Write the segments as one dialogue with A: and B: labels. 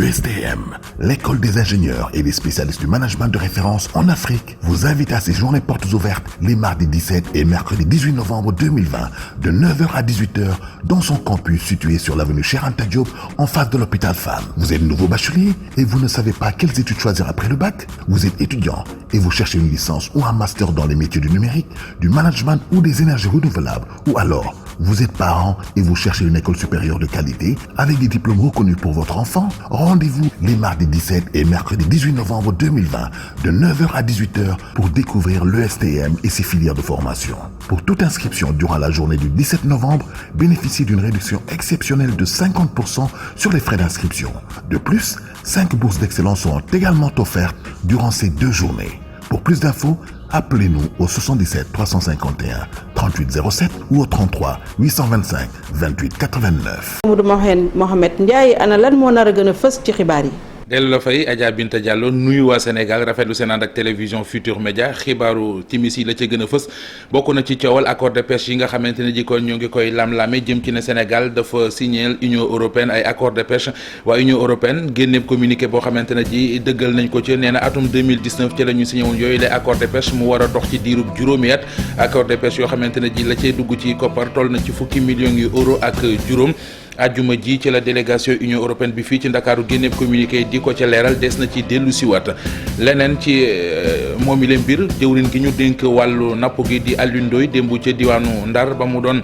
A: L'ESTM, l'école des ingénieurs et des spécialistes du management de référence en Afrique, vous invite à ces journées portes ouvertes les mardis 17 et mercredi 18 novembre 2020 de 9h à 18h dans son campus situé sur l'avenue Cheikh Anta Diop en face de l'hôpital Fann. Vous êtes nouveau bachelier et vous ne savez pas quelles études choisir après le bac? Vous êtes étudiant et vous cherchez une licence ou un master dans les métiers du numérique, du management ou des énergies renouvelables, ou alors vous êtes parent et vous cherchez une école supérieure de qualité avec des diplômes reconnus pour votre enfant? Rendez-vous les mardis 17 et mercredi 18 novembre 2020 de 9h à 18h pour découvrir l'ESTM et ses filières de formation. Pour toute inscription durant la journée du 17 novembre, bénéficiez d'une réduction exceptionnelle de 50% sur les frais d'inscription. De plus, 5 bourses d'excellence seront également offertes durant ces 2 journées. Pour plus d'infos, appelez-nous au 77 351 3807 ou au 33 825 28 89.
B: Mohamed Ndiaye ana lan moo nar a gën a fës ci xibaar yi.
C: dellu la fay Adja Binta Diallo nuyu waa Sénégal rafetlu seen ànd ak télévision Futur Média xibaaru timis yi la ca gën a fës bokk na ci coowal accord de pêche yi nga xamante ne ji kon ñoo ngi koy lam-lame jëm ci ne Sénégal dafa signé Union européenne ay accord de pêche waa Union européenne génneeb communiqué boo xamante ne ji dëggal nañ ko ci nee na atum 2019 ci la ñu signé woon yooyu les accord de pêche mu war a dox ci diirub juróomi at accord de pêche yoo xamante ne ji la cay dugg ci koppar toll na ci fukki millions yu euro ak juróom. ajjuma ji ci la délégation Union européenne bi fii ci Ndakaaru génneeb communiqué di ko ca leeral des na ci dellu siwaat leneen ci moom i leen mbir jëwrin gi ñu dénk wàllu napp gi di Alioune Ndoye démb ca diwaanu Ndar ba mu doon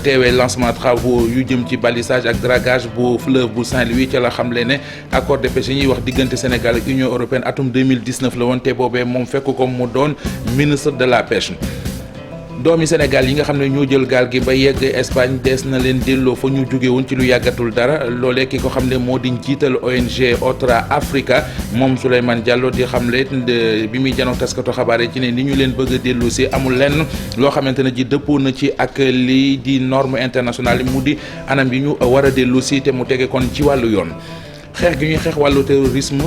C: teewee lancement travaux yu jëm ci balisage ak dragage bu fleuve bu Saint-Louis ca la xamle ne accord de pêche yi ñuy wax diggante Sénégal ak Union européenne atum 2019 la woon te boobee moom fekk ko mu doon ministre de la pêche. doomi Sénégal yi nga xam ne ñoo jël gaal gi ba yegg Espagne des na leen delloo fa ñu jóge woon ci lu yàggatul dara loolee ki ko xam ne moo di njiital ONG Otra Africa moom Souleymane Diallo di xamle bi muy janook taskatu xabaar yi ci ne ni ñu leen bëgg a delloo si amul lenn loo xamante ne ji dëppoo na ci ak lii di norme internationale yi mu di anam yi ñu war a delloo si te mu tege kon ci wàllu yoon. xeex gi ñuy xeex wàllu terrorisme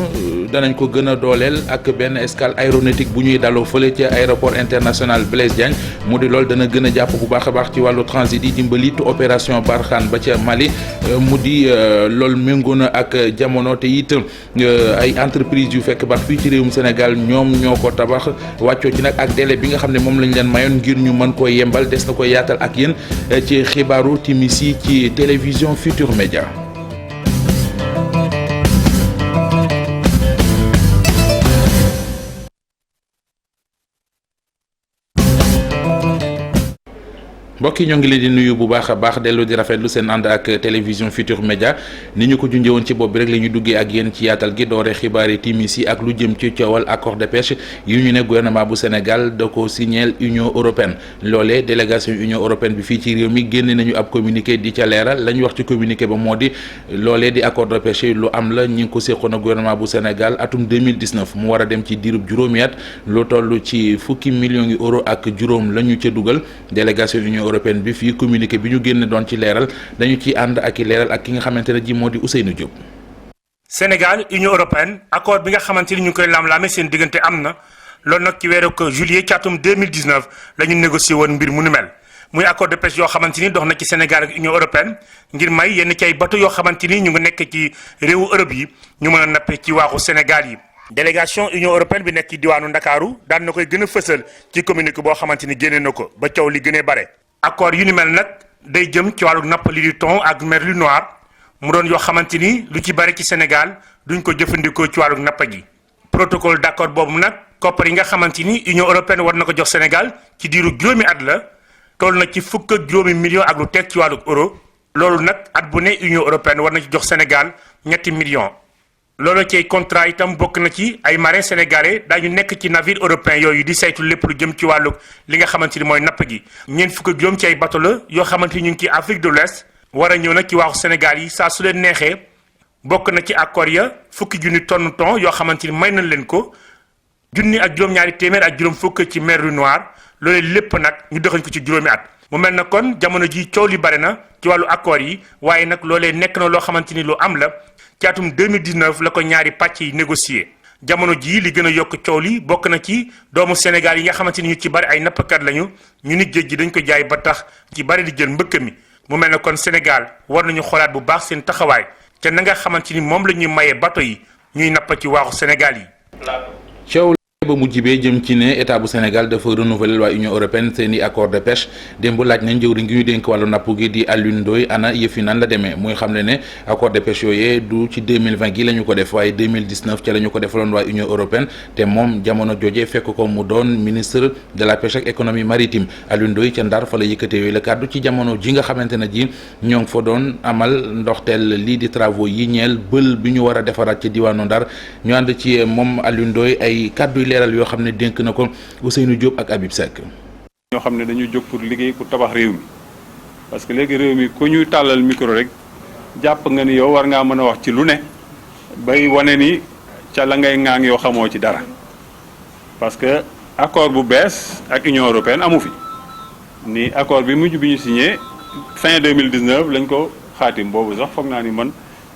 C: danañ ko gën a dooleel ak benn escale aéronautique bu ñuy daloo fële ci aéroport international Blaise Diagne mu di loolu dana gën a jàpp bu baax a baax ci wàllu transit yi dimbali opération Barkhane ba ca Mali mu di loolu méngoo na ak jamono te it ay entreprise yu fekk baax fii ci réewum Sénégal ñoom ñoo ko tabax wàccoo ci nag ak délai bi nga xam ne moom lañ leen mayoon ngir ñu mën koo yembal des na ko yaatal ak yéen ci xibaaru timis yi ci télévision Futur Média. mbokk yi ñoo ngi leen di nuyu bu baax a baax dellu di rafetlu seen ànd ak télévision Futur Média ni ñu ko junjee woon ci bopp bi rek la ñu duggee ak yéen ci yaatal gi doore xibaari timis yi ak lu jëm ci coowal accord de pêche yu ñu ne gouvernement bu Sénégal da ko signé Union européenne loolee délégation Union européenne bi fii ci réew mi génne nañu ab communiqué di ca leeral la ñu wax ci communiqué ba moo di loolee di accord de pêche lu am la ñi ngi ko séqoon ak gouvernement bu Sénégal atum 2019 mu war a dem ci diirub juróomi at lu toll ci fukki millions yu euro ak juróom la ñu ca dugal délégation Union européenne bi fii communiqué bi ñu génn doon ci leeral dañu ci ànd ak i leeral ak ki nga xamante ne ji moo di Ousseynou Diop.
D: Sénégal Union européenne accord bi nga xamante ni ñu ngi koy lam-laame seen diggante am na loolu nag ci weeru juillet ci atum 2019 la ñu négocié woon mbir mu nu mel muy accord de pêche yoo xamante ni dox na ci Sénégal ak Union européenne ngir may yenn ci ay bateau yoo xamante ni ñu ngi nekk ci réewu Europe yi ñu mën a nappe ci waaxu Sénégal yi. délégation Union européenne bi nekk ci diwaanu Ndakaaru daan na koy gën a fësal ci communiqué boo xamante ni génne na ko ba coow li gënee bare. accord yu ni mel nag day jëm ci wàllu napp li di thon ak merlu noir mu doon yoo xamante ni lu ci bari ci Sénégal duñ ko jëfandikoo ci wàllu napp gi. protocole d'accord boobu nag koppar yi nga xamante ni Union européenne war na ko jox Sénégal ci diiru juróomi at la toll na ci fukk ak juróomi millions ak lu teg ci wàllu euro loolu nag at bu ne Union européenne war na ci jox Sénégal ñetti millions. loolu ci contrat itam bokk na ci ay marins sénégalais daañu nekk ci navire européen yooyu di saytu lépp lu jëm ci wàllu li nga xamante ni mooy napp gi ñeent fukk ak juróom ci ay bateau la yoo xamante ni ñu ngi ci Afrique de l'Ouest war a ñëw nag ci waaxu Sénégal yi saa su leen neexee bokk na ci accord ya fukki junni tonne thon yoo xamante ni may nañ leen ko junni ak juróom-ñaari téeméer ak juróom fukk ci mer noir loolee lépp nag ñu dëxañ ko ci juróomi at mu mel na kon jamono ji coow li bare na ci wàllu accord yi waaye nag loolee nekk na loo xamante ni lu am la ci atum 2019 la ko ñaari pàcc yi négocié jamono jii li gën a yokk coow li bokk na ci doomu Sénégal yi nga xamante ni ñu ci bari ay nappkat lañu ñu nit géej gi dañ ko jaay ba tax ci bari di jël mbëkk mi mu mel ne kon Sénégal war nañu xoolaat bu baax seen taxawaay ca na nga xamante ni moom la ñuy mayee bateau yi ñuy napp ci waaxu Sénégal yi.
C: ba mu jibee jëm ci ne état bu Sénégal dafa renouveler waa Union européenne seeni accord de pêche démb laaj nañ jëwriñ gi ñu dénk wàllu napp gi di Alioune Ndoye ana yëf yi nan la demee muy xam ne accord de pêche yooyee du ci 2020 gi la ñu ko def waaye 2019 ca la ñu ko defaloon waa Union européenne te moom jamono jooje fekk ko mu doon ministre de la pêche ak économie maritime Alioune Ndoye ca Ndar fa la yëkkatee yooyu la kàddu ci jamono ji nga xamante ne ji ñoo ngi fa doon amal ndoxteel lii di travaux yi ñeel bël bi ñu war a defaraat ci diwaanu Ndar ñu ànd ci moom Alioune Ndoye ay kàddu leeral yoo xam ne dénk na ko Ousseynou Diop ak Habib Seck.
E: ñoo xam ne dañu jóg pour liggéey pour tabax réew mi parce que léegi réew mi ku ñuy tàllal micro rek jàpp nga ni yow war ngaa mën a wax ci lu ne bay wane ni ca la ngay ŋaang yoo xamoo ci dara parce que accord bu bees ak Union européenne amu fi ni accord bi mujj bi ñu signé fin 2019 lañ ko xaatim boobu sax foog naa ni man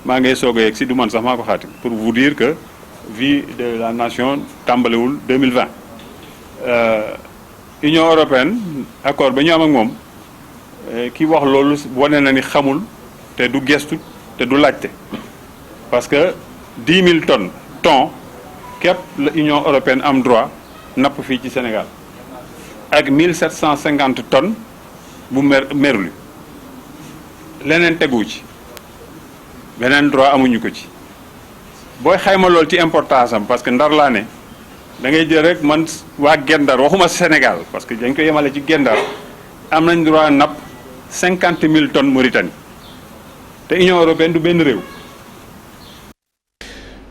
E: maa ngay soog a yegg si du man sax maa ko xaatim pour vous dire que vie de la nation tàmbalewul 2020 Union européenne accord ba ñu am ak moom ki wax loolu wane na ni xamul te du gestu te du laajte parce que 10 000 tonnes thon képp la Union européenne am droit napp fii ci Sénégal ak 1750 tonnes bu merlu leneen tegu ci beneen droit amuñu ko ci booy xayma loolu ci importance am parce que Ndar laa ne da ngay jël rek man waa Gendar waxuma Sénégal parce que dañ ko yemale ci Gendar am nañ droit napp 50 000 tonnes Mauritanie te Union européenne du benn réew.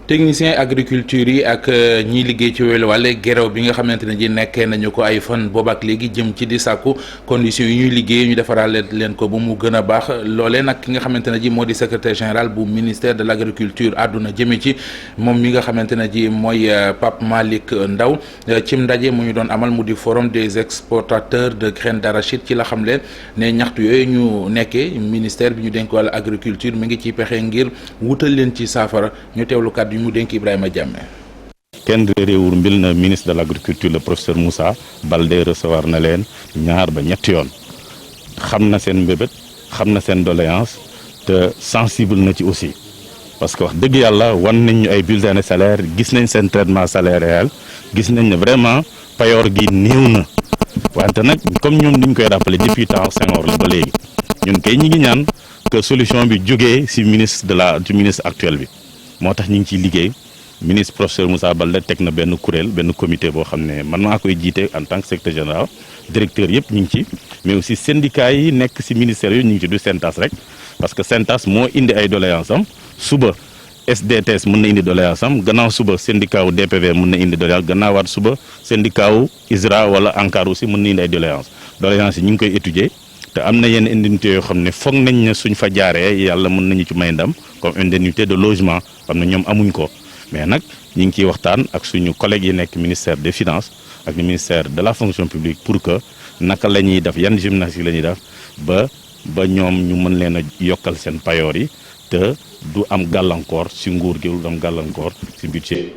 C: technicien agriculture yi ak ñiy liggéey ci wàllu wàlle gerew bi nga xamante ne ji nekkee nañu ko ay fan boobaak léegi jëm ci di sàkku conditions yi ñuy liggéey ñu defaraal leen ko ba mu gën a baax loolee nag ki nga xamante ne ji moo di secrétaire général bu ministère de l' agriculture àdduna jëme ci moom mi nga xamante ne ji mooy Pape Malick Ndaw cim ndaje mu ñu doon amal mu di forum des exportateurs de graines d'arachide ci la xam leen ne ñaxtu yooyu ñu nekkee ministère bi ñu dénk wàllu agriculture mi ngi ci pexe ngir wutal leen ci saafara ñu teewlu kàddu mu dénk Ibrahima Diamé.
F: kenn réewul mbil na ministre de l' agriculture le professeur Moussa Baldé recevoir na leen ñaar ba ñetti yoon xam na seen mbébét xam na seen doléance te sensible na ci aussi parce que wax dëgg yàlla wan nañ ñu ay bulletins de salaire gis nañ seen traitement salarial gis nañ ne vraiment payoor gi néew na wante nag comme ñoom niñ koy rappelé depuis temps Senghor la ba léegi ñun kay ñi ngi ñaan que solution bi jógee ci ministre actuel bi. moo tax ñu ngi ciy liggéey ministre professeur Moussa Baldé teg na benn kuréel benn comité boo xam ne man maa koy jiite en tant que secrétaire général directeur yëpp ñu ngi ci mais aussi syndicats yi nekk ci ministère yooyu ñu ngi ci du SYNTAS rek parce que SYNTAS moo indi ay doléance am suba SDTS mën na indi doléance am gannaaw suba syndicat wu DPV mën na indi doléance gannaawaat suba syndicat wu ISRA wala ANCAR aussi mën na indi ay doléance yi ñu ngi koy étudier te am na yenn indemnité yoo xam ne foog nañ ne suñ fa jaaree yàlla mën nañu ci may ndam comme indemnité de logement xam ne ñoom amuñ ko mais nag ñu ngi ciy waxtaan ak suñu collègues yi nekk ministère des finances ak ministère de la fonction publique pour que naka la ñuy def yan gymnastique la ñuy def ba ñoom ñu mën leen a yokkal seen payoor yi te du am gàllankoor ci nguur gi du am gàllankoor ci budget.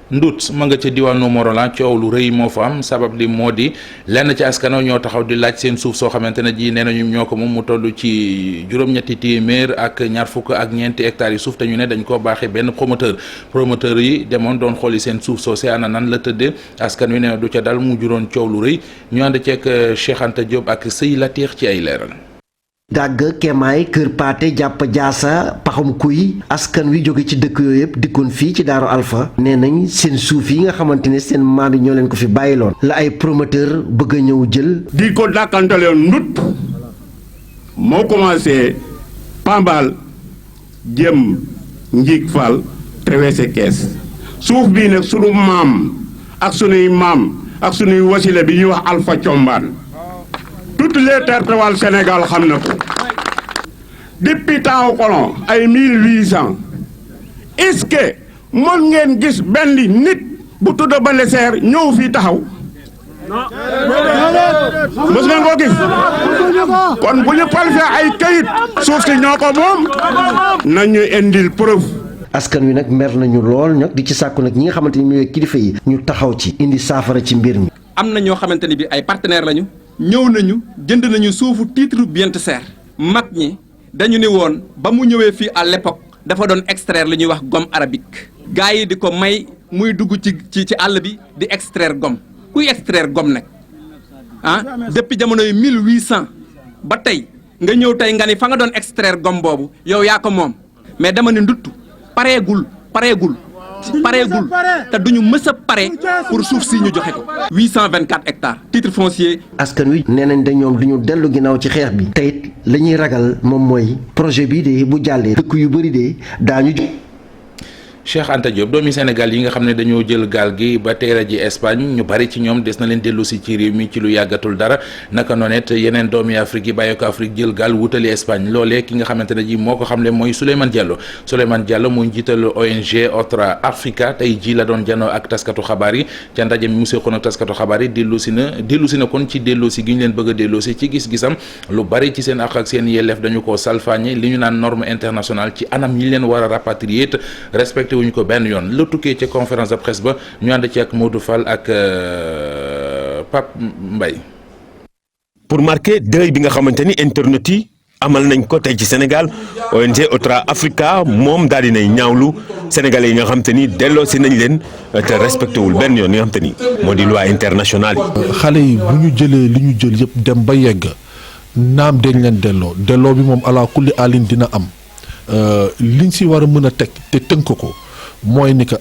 C: Ndut ma nga ca diwaanu Morolan coow lu rëy moo fa am sabab li moo di lenn ci askano ñoo taxaw di laaj seen suuf soo xamante ne ji nee nañu ñoo ko moom mu toll ci juróom-ñetti téeméer ak ñaar fukk ak ñeenti hectares yi suuf te ñu ne dañ koo baaxee benn promoteur yi demoon doon xooli seen suuf soo see ana nan la tëddee askan wi ne du ca dal mu juróon coow lu rëy ñu ànd ceeg Cheikh Anta Diop ak Sey Latiix ci ay leeral.
G: dàgg kemaay kër paate jàpp jaasa paxum kuy askan wi jóge ci dëkk yooyu yëpp dikkoon fii ci Daaru Alpha nee nañ seen suuf yi nga xamante ne seen maam yi ñoo leen ko fi bàyyiloon la ay promoteur bëgg a ñëw jël
H: di ko dàkkantale ndut moo commencé Pambal jëm Njiig Fall traversé Kees suuf bii nag sunu maam ak sunuy wasila bi ñuy wax Alpha Combaan toutes les terres wal Sénégal xam na ko depuis temps colon ay 1800 est-ce que mën ngeen gis benn nit bu tudd Balesser ñëw fii taxaw mës ngeen koo gis kon bu ñu palfee ay kayit suuf si ñoo ko moom nañu indil preuve.
G: askan wi nag mer nañu lool nag di ci sàkku nag ñi nga xamante ni ñooy kilifa yi ñu taxaw ci indi saafara ci mbir mi.
I: am na ñoo xamante ni bi ay partenaires lañu. ñëw nañu jënd nañu suufu titre biente serre mag ñi dañu ni woon ba mu ñëwee fii à l'époque dafa doon extraire li ñuy wax gomme arabique gars yi di ko may muy dugg ci àll bi di extraire gomme kuy extraire gomme nag ah depuis jamono yi 1800 ba tey nga ñëw tey nga ni fa nga doon extraire gomme boobu yow yaa ko moom mais dama ne nduttu pareegul te duñu mës a pare pour suuf si ñu joxe ko 824 hectares titre foncier.
G: askan wi nee nañ de ñoom du ñu dellu ginnaaw ci xeex bi. te it la ñuy ragal moom mooy projet bii de bu jàllee dëkk yu bëri de daañu.
C: Cheikh Anta Diop doomi Sénégal yi nga xam ne dañoo jël gaal gi ba teera ji Espagne ñu bari ci ñoom des na leen dellusi ci réew mi ci lu yàggatul dara naka noonet yeneen doomi Afrique yi bàyyi ko Afrique jël gaal wutali Espagne loolee ki nga xamante ne ji moo ko xamle mooy Souleymane Diallo mooy njiital ONG Otra Africa tey ji la doon janoo ak taskatu xabaar yi ca ndaje mi mu seqoon ak taskatu xabaar yi dellusi na kon ci delloosi gi ñu leen bëgg a delloosi ci gis-gisam lu bari ci seen ak seen yelleef dañu ko salfaañe li ñu naan norme internationale ci anam yi leen war a rapatrier respecté wuñu ko benn yoon la tukkee ca conférence de presse ba ñu ànd ci ak Modou Fall ak Pape Mbaye.
J: pour marquer deuil bi nga xamante ni internet yi amal nañ ko tey ci Sénégal ONG Otra Africa moom daal di nay ñaawlu sénégalais yi nga xamante ni delloo si nañ leen te respecté wul benn yoon yi nga xamante ni moo di loi internationale yi.
K: xale yi bu ñu jëlee li ñu jël yëpp dem ba yegg naam dañ leen delloo bi moom ala kulli alin dina am liñ si war a mën a teg te tënk ko. mooy ni que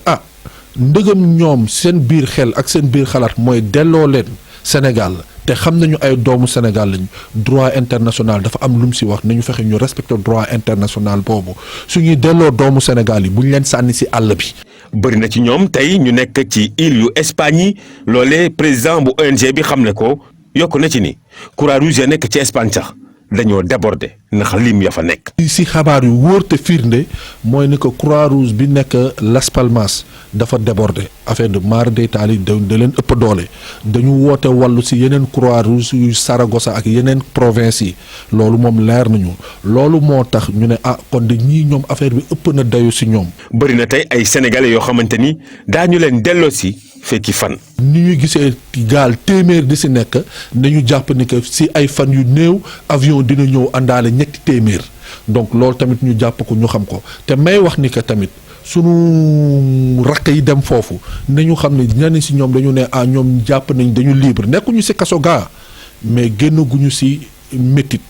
K: ndëgam ñoom seen biir xel ak seen biir xalaat mooy delloo leen Sénégal te xam nañu ay doomu Sénégal lañu droit international dafa am lu mu si wax nañu fexe ñu respecter droit international boobu suñuy delloo doomu Sénégal yi bu ñu leen sànni si àll bi.
J: bëri na ci ñoom tey ñu nekk ci île yu Espagne yi loolee président bu ONG bi xam ne ko yokk na ci ni Croix-Rouge ya nekk ci Espagne sax. dañoo déborder ndax lim ya fa nekk.
K: si xabaar yu wóor te firnde mooy ni que Croix-Rouge bi nekk Las Palmas dafa déborder affaire de mar d'Italie da leen ëpp doole dañu woote wàllu si yeneen Croix-Rouge yu Saragossa ak yeneen province yi loolu moom leer nañu loolu moo tax ñu ne kon de ñii ñoom affaire bi ëpp na dayu si ñoom.
J: bëri na tey ay sénégalais yoo xamante ni daañu leen delloo si fekki fan.
K: ni ñu gisee gaal téeméer di si nekk nañu jàpp ni que si ay fan yu néew avion dina ñëw àndaale ñetti téeméer donc loolu tamit ñu jàpp ko ñu xam ko te may wax ni que tamit sunu rakk yi dem foofu nañu xam ne ñenn si ñoom dañu ne ñoom jàpp nañ dañu libre nekkuñu si kaso gaa mais génnaguñu si métit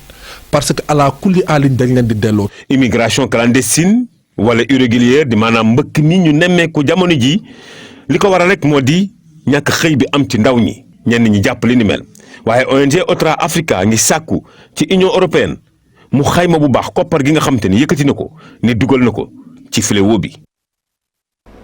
K: parce que ala kulli alin dañ leen di delloo.
J: immigration clandestine wala irrégulière di maanaam mbëkk mi ñu nemmeeku jamono ji li ko waral rek moo di ñàkk xëy bi am ci ndaw ñi ñenn ñi jàpp li ni mel waaye ONG Otra Africa ngi sàkku ci Union européenne mu xayma bu baax koppar gi nga xam te ni yëkkati na ko ne dugal na ko ci fléau bi.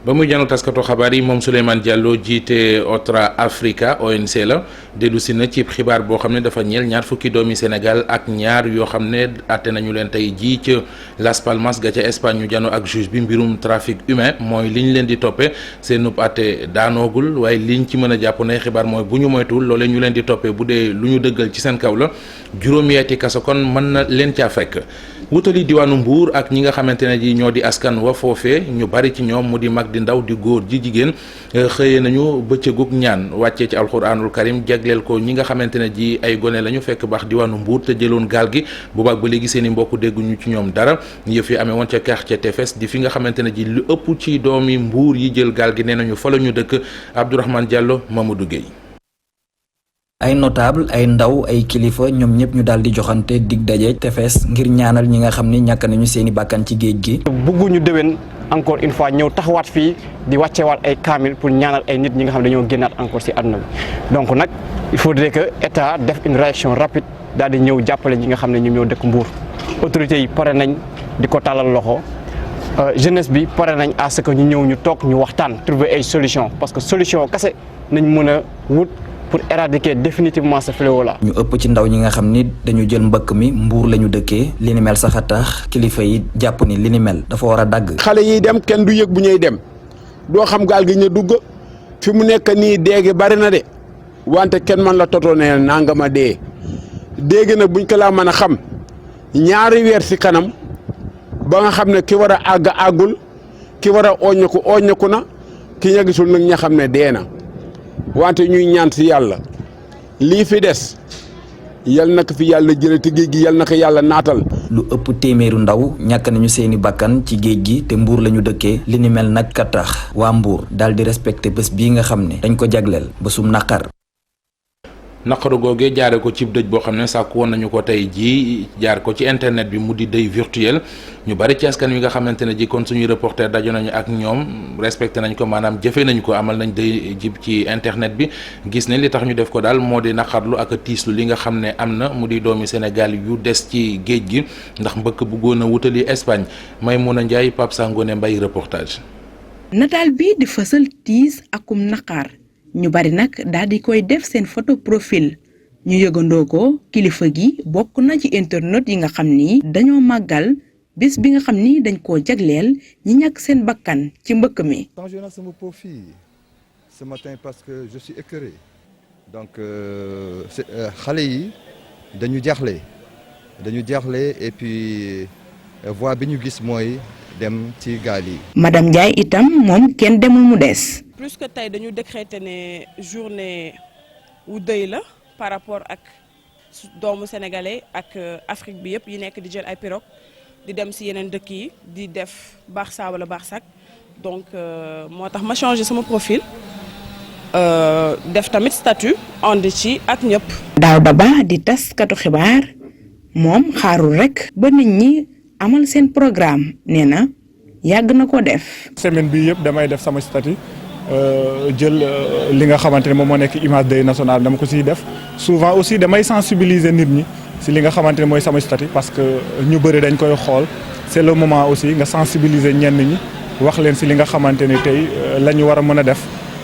C: ba muy jànnu taskatu xabaar yi moom Souleymane Diallo jiite Otra Africa ONC la dellu si na ci xibaar boo xam ne dafa ñeel ñaar fukki doomi Sénégal ak ñaar yoo xam ne àtte nañu leen tey jii ca Las Palmas ga ca Espagne ñu jànno ak juge bi mbirum trafic humain mooy li ñu leen di toppee seen ub àtte daanoogul waaye liñ ci mën a jàpp ne xibaar mooy bu ñu moytuwul loolee ñu leen di toppee bu dee lu ñu dëggal ci seen kaw la juróomi ati kaso kon mën na leen caa fekk. wutali diwaanu Mbuur ak ñi nga xamante ne ji ñoo di askan wa foofee ñu bari ci ñoom mu di mag di ndaw di góor ji jigéen xëyee nañu bëccëgug ñaan wàccee ci alxuraanul karim jagleel ko ñi nga xamante ne ji ay gone lañu fekk baax diwaanu Mbuur te jëloon gaal gi boobaak ba léegi seen i mbokk dégguñu ci ñoom dara yëf yi amee woon ca quartier Tefes di fi nga xamante ne ji lu ëpp ci doomi Mbuur yi jël gaal gi nee nañu fa la ñu dëkk Abdourahmane Diallo Mamadou Gueye.
L: ay notable ay ndaw ay kilifa ñoom ñëpp ñu daal di joxante dig daje tefes ngir ñaanal ñi nga xam ni ñàkk nañu seeni bàkkan ci géej gi.
M: bëgguñu déwén encore une fois ñëw taxawaat fii di wàcceewaat ay kaamil pour ñaanal ay nit ñi nga xam ne dañoo génnaat encore ci àdduna bi donc nag il faudrait que état def une réaction rapide daal di ñëw jàppale ñi nga xam ne ñoom ñoo dëkk Mbour autorités yi pare nañ di ko tàllal loxo jeunesse bi pare nañ à ce que ñu ñëw ñu toog ñu waxtaan trouver ay solution parce que solution kese nañ mën a wut pour éradiquer définitivement ce fléau là.
L: ñu ëpp ci ndaw ñi nga xam ni dañu jël mbëkk mi Mbuur la ñu dëkkee li ni mel sax a tax kilifa yi jàpp ni li ni mel dafa war a dagg.
H: xale yiy dem kenn du yëg bu ñuy dem doo xam gaal gi ñu dugg fi mu nekk nii déegi bari na de wante kenn man la totoo ne nangama dee dégg nag buñ ko laa mën a xam ñaari weer si kanam ba nga xam ne ki war a àgg àggul ki war a oññeeku na ki ña gisul nag ña xam ne dee na. wante ñuy ñaan si yàlla lii fi des yal na ko fi yàlla jëlee te géej gi yal na ko yàlla naatal
L: lu ëpp téeméeru ndaw ñàkk nañu seeni bakkan ci géej gi te Mbour lañu dëkkee li ni mel nag ka tax waa Mbour daal di respecté bés bii nga xam ne dañ ko jagleel bésum naqar.
C: naqaru googee jaare ko ci dëj boo xam ne sàkku woon nañu ko tey jii jaar ko ci internet bi mu di deuil virtuel ñu bari ci askan wi nga xamante ne ji kon suñuy reporter dajo nañu ak ñoom respecté nañ ko maanaam jëfee nañu ko amal nañ deuil jib ci internet bi gis ne li tax ñu def ko daal moo di naqarlu ak tiislu li nga xam ne am na mu di doomi Sénégal yu des ci géej gi ndax mbëkk bëggoon a wutali Espagne Maymouna Ndiaye Pape Sangone Mbaye reportage.
N: nataal bi di fësal tiis akum naqar ñu bari nag daal di koy def seen photo profil ñu yëgandoo ko kilifa gi bokk na ci internet yi nga xam ni dañoo màggal bés bi nga xam ni dañ koo jagleel ñi ñàkk seen bakkan ci mbëkk mi.
O: changé na sama profil ce matin parce que je suis écœuré donc xale yi dañu jaaxle et puis voie bi ñu gis mooy dem ci gaal yi.
N: madame Ndiaye itam moom kenn demul mu des.
P: plus que tey dañu décréter ne journée wu deuil la par rapport ak doomu sénégalais ak Afrique bi yëpp yi nekk di jël ay pirogue di dem ci yeneen dëkk yi di def Barça wala Barsak donc moo tax ma changé sama profil def tamit statut ànd ci ak ñëpp.
N: Daouda Ba di taskatu xibaar moom xaarul rek ba nit ñi amal seen programme nee na yàgg na ko def.
Q: semaine bi yëpp damay def sama statut. jël li nga xamante ne moom moo nekk image deuil national dama ko siy def souvent aussi damay sensibiliser nit ñi si li nga xamante ne mooy sama statut parce que ñu bëri dañ koy xool c'est le moment aussi nga sensibiliser ñenn ñi wax leen si li nga xamante ni tey la ñu war a mën a def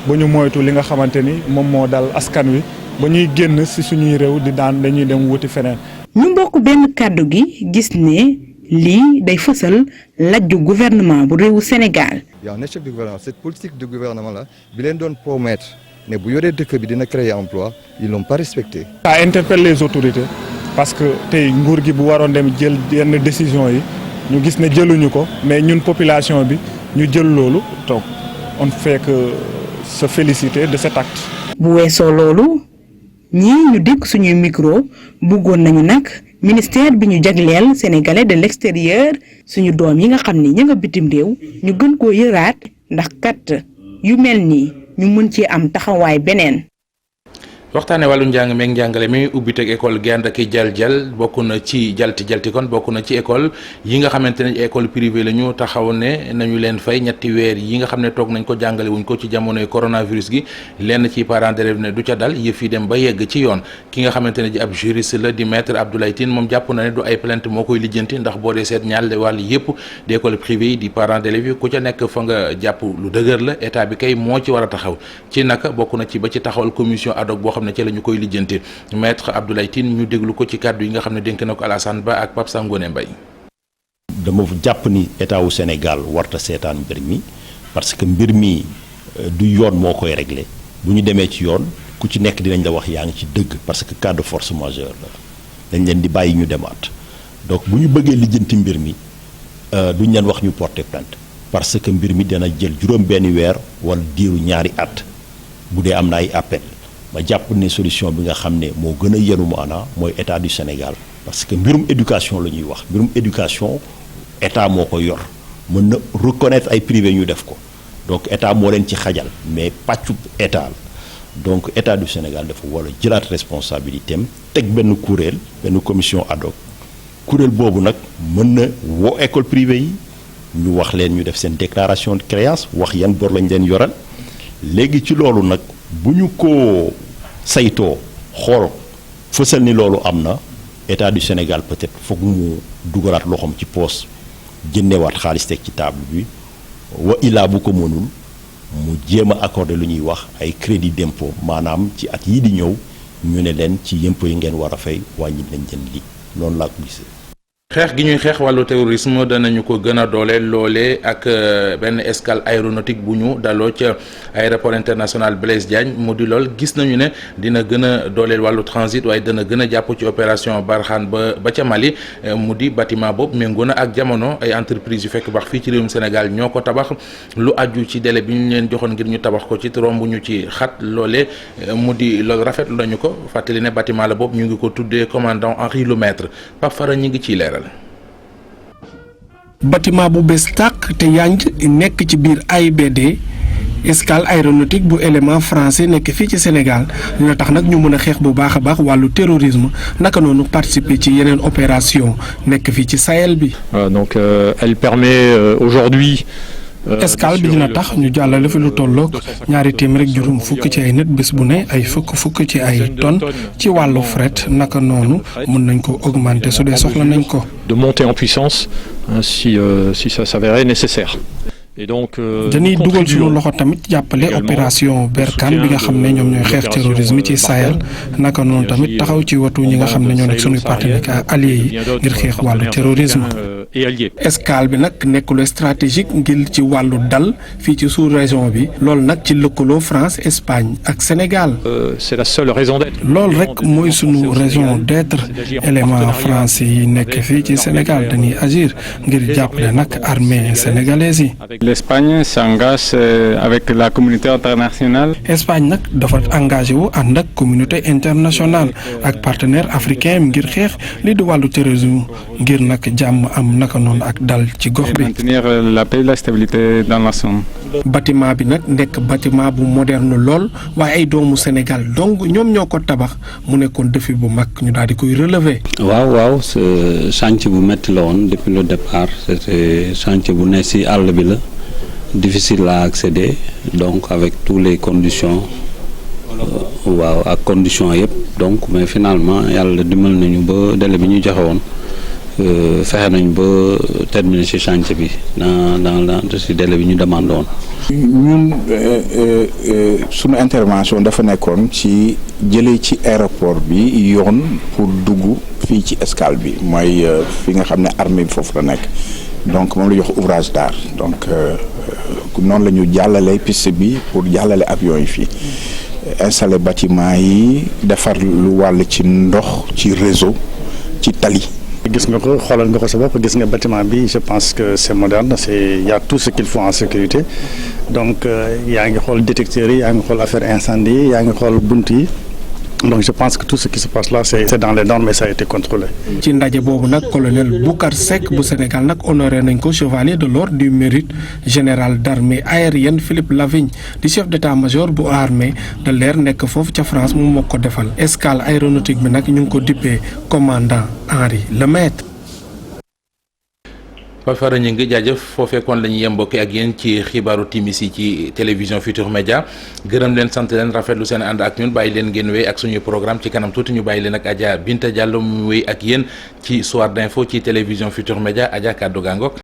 Q: ba ñu moytu li nga xamante ni moom moo dal askan wi ba ñuy génn si suñuy réew di daan dañuy dem wuti feneen.
N: ñu bokk benn kàddu gi gis ne lii day fësal lajju gouvernement bu réewu Sénégal.
O: y a un échec du gouvernement cette politique du gouvernement là bi leen doon promettre ne bu yoree dëkk bi dina créer emploi ils l'ont pas respecté.
Q: ça interpelle les autorités parce que tey nguur gi bu waroon dem jël yenn décision yi ñu gis ne jëluñu ko mais ñun population bi ñu jël loolu donc on fait que se féliciter de cet acte.
N: bu weesoo loolu ñii ñu dégg suñuy micro bëggoon nañu nag. ministère bi ñu jagleel sénégalais de l'extérieur suñu doom yi nga xam ni ña nga bitim réew ñu gën koo yëraat ndax kat yu mel nii ñu mën ci am taxawaay beneen.
C: waxtaane wàllu njàng meeg njàngale mi ubbi teg école gi ànd ak jal bokk na ci jalti kon bokk na ci école yi nga xamante ne école privée la ñu taxaw ne nañu leen fay ñetti weer yi nga xam ne toog nañ ko jàngale wuñ ko ci jamonoy coronavirus gi lenn ci parents d'élèves ne du ca dal yëf yi dem ba yegg ci yoon ki nga xamante ne ji ab juriste la di maître Abdoulaye Tine moom jàpp na ne du ay plainte moo koy lijjanti ndax boo dee seet ñaar wàll yëpp di école privée yi di parents d'élèves yi ku ca nekk fa nga jàpp lu dëgër la état bi kay moo ci war a taxaw ci naka bokk na ci ba ci taxawal commission ad hoc boo xam ne ci la ñu koy lijjanti maître Abdoulaye Tine ñu déglu ko ci kàddu yi nga xam ne dénk na ko Alassane Ba ak Pape Sangone Mbaye.
R: dama jàpp ni état wu Sénégal warta seetaan mbir mi parce que mbir mi du yoon moo koy régler bu ñu demee ci yoon ku ci nekk dinañ la wax yaa ngi ci dëgg parce que cas de force majeure la dañ leen di bàyyi ñu demaat donc bu ñu bëggee lijjanti mbir mi duñ leen wax ñu porter plainte parce que mbir mi dana jël juróom benn weer wala diiru ñaari at bu dee am na ay appel ma jàpp ne solution bi nga xam ne moo gën a yenu maanaa mooy état du Sénégal parce que mbirum éducation la ñuy wax mbirum éducation état moo ko yor mën na reconnaître ay privé ñu def ko donc état moo leen ci xajal mais pàccu état la donc état du Sénégal dafa war a jëlaat responsabilité am teg benn kuréel benn commission ad hoc kuréel boobu nag mën na woo école privée yi ñu wax leen ñu def seen déclaration de créance wax yan bor lañ leen yoral léegi ci loolu nag bu ñu ko saytoo xool fësal ni loolu am na état du Sénégal peut-être foog mu dugalaat loxoom ci poos jënnewaat xaalis teg ci table bi wa illaa bu ko mënul mu jéem a accordé lu ñuy wax ay crédit d'impôt maanaam ci at yii di ñëw ñu ne leen ci impôt yi ngeen war a fay wàññi leen jën lii noonu laa ko gisee.
C: xeex gi ñuy xeex wàllu terrorisme danañu ko gën a doole loolee ak benn escale aéronautique bu ñu daloo ca aéroport international Blaise Diagne mu di lool gis nañu ne dina gën a dooleel wàllu transit waaye dana gën a jàpp ci opération Barkhane ba ca Mali mu di bâtiment boobu méngoo na ak jamono ay entreprise yu fekk baax fii ci réewum Sénégal ñoo ko tabax lu aju ci délai bi ñu leen joxoon ngir ñu tabax ko ci romb ñu ci xat loolee mu di loolu rafetlu nañu ko fàttali ne bâtiment la boobu ñu ngi ko tuddee commandant Henri Lemaître Pape Fara ñi ngi ciy leeral.
S: bâtiment bu bees tàq te yanj nekk ci biir AIBD escale aéronautique bu élément français nekk fii ci Sénégal dina tax nag ñu mën a xeex bu baax a baax wàllu terrorisme naka noonu participer ci yeneen opération nekk fii ci Sahel bi.
T: Donc elle permet aujourd'hui.
S: escale bi dina tax ñu jàllale fi lu tolloog 200 fukk ci ay nit bés bu ne ay fukk ci ay tonnes ci wàllu fret naka noonu mën nañ ko augmenter su dee soxla nañ ko.
T: de monter en puissance si ça s'avérait nécessaire.
S: dañuy dugal suñu loxo tamit jàppale opération Berkane bi nga xam ne ñoom ñooy xeex terrorisme ci Sahel naka noonu tamit taxaw ci watu ñi nga xam ne ñoo nekk suñuy partenaires alliés yi ngir xeex wàllu terrorisme. escale bi nag nekkul stratégique ngir ci wàllu dal fii ci sous-région bi loolu nag ci lëkkaloo France Espagne ak Sénégal.
T: c'est la seule raison d'être.
S: loolu rek mooy suñu raison d'être élément français yi nekk fii ci Sénégal dañuy agir ngir jàppale nag armée sénégalaise yi.
U: L'Espagne s'engage avec la communauté internationale.
S: Espagne nag dafa engagé wu ànd ak communauté internationale ak partenaire africain ngir xeex li di wàllu terrorisme ngir nag jàmm am naka noonu ak dal ci gox bi.
U: maintenir la paix et la stabilité dans la zone.
S: bâtiment bi nag nekk bâtiment bu moderne lool waaye ay doomu Sénégal donc ñoom ñoo ko tabax mu nekkoon défi bu mag ñu daal di koy relever.
V: waaw chantier bu métti la woon depuis le départ c'était chantier bu ne ci àll bi la. difficile à accéder donc avec toutes les conditions waaw ak conditions yëpp donc mais finalement yàlla dimbal nañu ba délai bi ñu joxe woon fexe nañ ba terminer ci chantier bi dans ci délai bi ñu demandé woon.
W: ñun sunu intervention dafa nekkoon ci jëlee ci aéroport bi yoon pour dugg fii ci escale bi mooy fi nga xam ne armée bi foofu la nekk donc moom la jox ouvrage d'art donc noonu la ñu jàllale piste bi pour jàllale avion yi fii installer bâtiment yi defar lu wàll ci ndox ci réseau ci tali.
X: gis nga ko xoolal nga ko sa bopp gis nga bâtiment bi je pense que c'est moderne il y a tout ce qu'il faut en sécurité donc yaa ngi xool détecteurs yi yaa ngi xool affaire incendie yi yaa ngi xool bunt yi donc je pense que tout ce qui se passe là c'est dans les normes et ça a été contrôlé.
S: ci ndaje boobu nag colonel Boucar Seck bu Sénégal nag honoré nañ ko chevalier de l'ordre du mérite général d'armée aérienne Philippe Lavigne di chef d'état-major bu armée de l'air nekk foofu ca France moom moo ko defal escale aéronautique bi nag ñu ngi ko dippee commandant Henri Lemaître.
C: Pape Fara ñu ngi jaajëf foofee kon la ñuy yembokki ak yéen ci xibaaru timis yi ci télévision Futur Média gërëm leen sant leen rafetlu seen ànd ak ñun bàyyi leen ngeen wéy ak suñu programme ci kanam tuuti ñu bàyyi leen ak Adja Binta Diallo mu wéy ak yéen ci soir d'info ci télévision Futur Média Adja kàddu gaangok